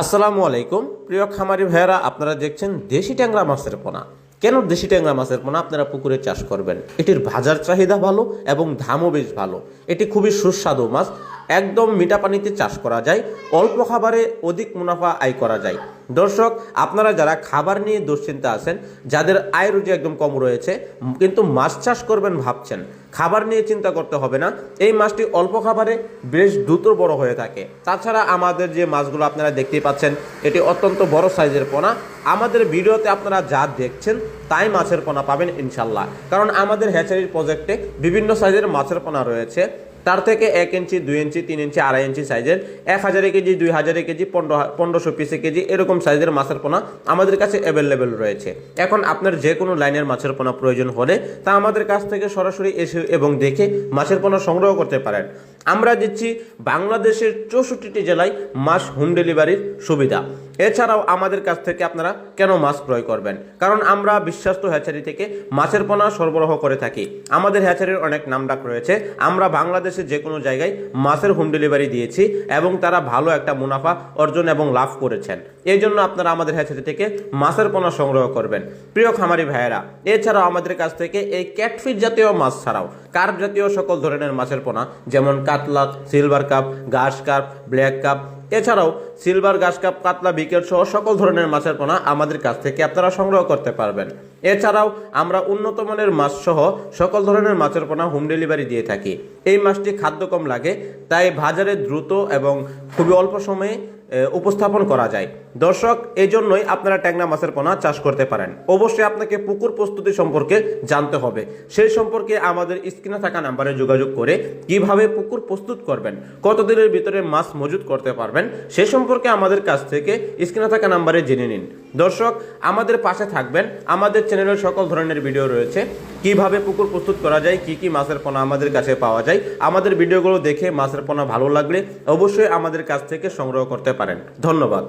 আসসালামু আলাইকুম প্রিয় খামারি ভাইয়েরা, আপনারা দেখছেন দেশি ট্যাংরা মাছের পোনা। কেন দেশি ট্যাংরা মাছের পোনা আপনারা পুকুরে চাষ করবেন? এটির বাজার চাহিদা ভালো এবং দামও বেশ ভালো। এটি খুবই সুস্বাদু মাছ, একদম মিঠা পানিতে চাষ করা যায়, অল্প খাবারে অধিক মুনাফা আয় করা যায়। দর্শক, আপনারা যারা খাবার নিয়ে দুশ্চিন্তা আছেন, যাদের আয় রুজি একদম কম রয়েছে কিন্তু মাছ চাষ করবেন ভাবছেন, খাবার নিয়ে চিন্তা করতে হবে না। এই মাছটি অল্প খাবারে বেশ দ্রুত বড় হয়ে থাকে। তাছাড়া আমাদের যে মাছগুলো আপনারা দেখতেই পাচ্ছেন, এটি অত্যন্ত বড় সাইজের পোনা। আমাদের ভিডিওতে আপনারা যা দেখছেন তাই মাছের পোনা পাবেন ইনশাল্লাহ, কারণ আমাদের হ্যাচারির প্রজেক্টে বিভিন্ন সাইজের মাছের পোনা রয়েছে। তার থেকে 1 ইঞ্চি, 2 ইঞ্চি, 3 ইঞ্চি, 2.5 ইঞ্চি সাইজের 1000 কেজি, 2000 কেজি, 1500 পিসে কেজি এরকম সাইজের মাছের পোনা আমাদের কাছে অ্যাভেলেবেল রয়েছে। এখন আপনার যে কোনো লাইনের মাছের পোনা প্রয়োজন হলে তা আমাদের কাছ থেকে সরাসরি এসে এবং দেখে মাছের পোনা সংগ্রহ করতে পারেন। আমরা দিচ্ছি বাংলাদেশের 64টি জেলায় মাছ হোম ডেলিভারির সুবিধা। এছাড়াও আমাদের কাছ থেকে আপনারা কেন মাছ ক্রয় করবেন? কারণ আমরা বিশ্বস্ত হ্যাচারি থেকে মাছের পোনা সরবরাহ করে থাকি। আমাদের হ্যাচারির অনেক নামডাক রয়েছে। আমরা বাংলাদেশের যে কোনো জায়গায় মাছের হোম ডেলিভারি দিয়েছি এবং তারা ভালো একটা মুনাফা অর্জন এবং লাভ করেছেন। এই জন্য আপনারা আমাদের হ্যাচারি থেকে মাছের পোনা সংগ্রহ করবেন প্রিয় খামারি ভাইয়েরা। এছাড়াও আমাদের কাছ থেকে এই ক্যাটফিশ জাতীয় মাছ ছাড়াও কার্প জাতীয় সকল ধরনের মাছের পোনা, যেমন কাতলা, সিলভার কাপ, ঘাস কার্প, ব্ল্যাক কাপ, এছাড়াও সিলভার, ঘাস কাপ, কাতলা, বিকেট সহ সকল ধরনের মাছের পোনা আমাদের কাছ থেকে আপনারা সংগ্রহ করতে পারবেন। এছাড়াও আমরা উন্নত মানের মাছ সহ সকল ধরনের মাছের পোনা হোম ডেলিভারি দিয়ে থাকি। এই মাছটি খাদ্য কম লাগে, তাই বাজারে দ্রুত এবং খুবই অল্প সময়ে উপস্থাপন করা যায়। দর্শক, এই জন্যই আপনারা ট্যাংরা মাছের পোনা চাষ করতে পারেন। অবশ্যই আপনাকে পুকুর প্রস্তুতি সম্পর্কে জানতে হবে। সেই সম্পর্কে আমাদের স্ক্রিনে থাকা নাম্বারে যোগাযোগ করে কিভাবে পুকুর প্রস্তুত করবেন, কতদিনের ভিতরে মাছ মজুত করতে পারবেন, সে সম্পর্কে আমাদের কাছ থেকে স্ক্রিনে থাকা নাম্বারে জেনে নিন। দর্শক, আমাদের পাশে থাকবেন। আমাদের চ্যানেলের সকল ধরনের ভিডিও রয়েছে, কিভাবে পুকুর প্রস্তুত করা যায়, কি কি মাছের পোনা আমাদের কাছে পাওয়া যায়। আমাদের ভিডিওগুলো দেখে মাছের পোনা ভালো লাগলে অবশ্যই আমাদের কাছ থেকে সংগ্রহ করতে পারেন। ধন্যবাদ।